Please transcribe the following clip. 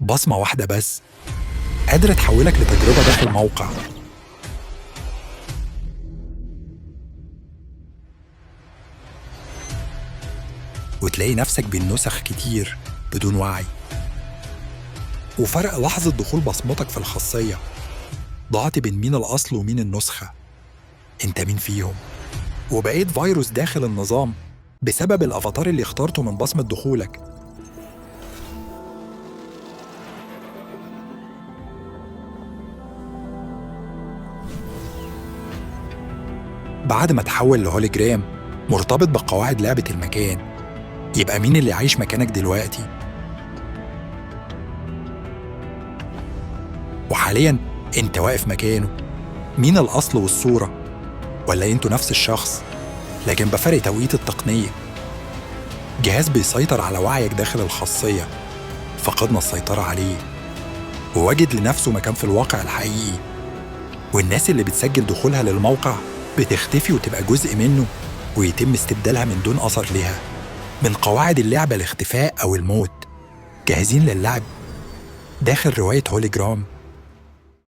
بصمة واحدة بس قادرة تحولك لتجربة داخل موقع. وتلاقي نفسك بين نسخ كتير بدون وعي، وفرق لحظة دخول بصمتك في الخاصية ضاعت بين مين الأصل ومين النسخة. انت مين فيهم؟ وبقيت فيروس داخل النظام بسبب الأفاتار اللي اخترته من بصمة دخولك. بعد ما تحول لهوليجرام مرتبط بقواعد لعبة المكان، يبقى مين اللي عايش مكانك دلوقتي؟ وحاليا انت واقف مكانه. مين الأصل والصورة؟ ولا انتوا نفس الشخص لكن بفرق توقيت التقنية؟ جهاز بيسيطر على وعيك داخل الخاصية فقدنا السيطرة عليه، ووجد لنفسه مكان في الواقع الحقيقي، والناس اللي بتسجل دخولها للموقع بتختفي وتبقى جزء منه ويتم استبدالها من دون أثر لها. من قواعد اللعبة الاختفاء أو الموت. جاهزين للعب داخل رواية هوليجرام؟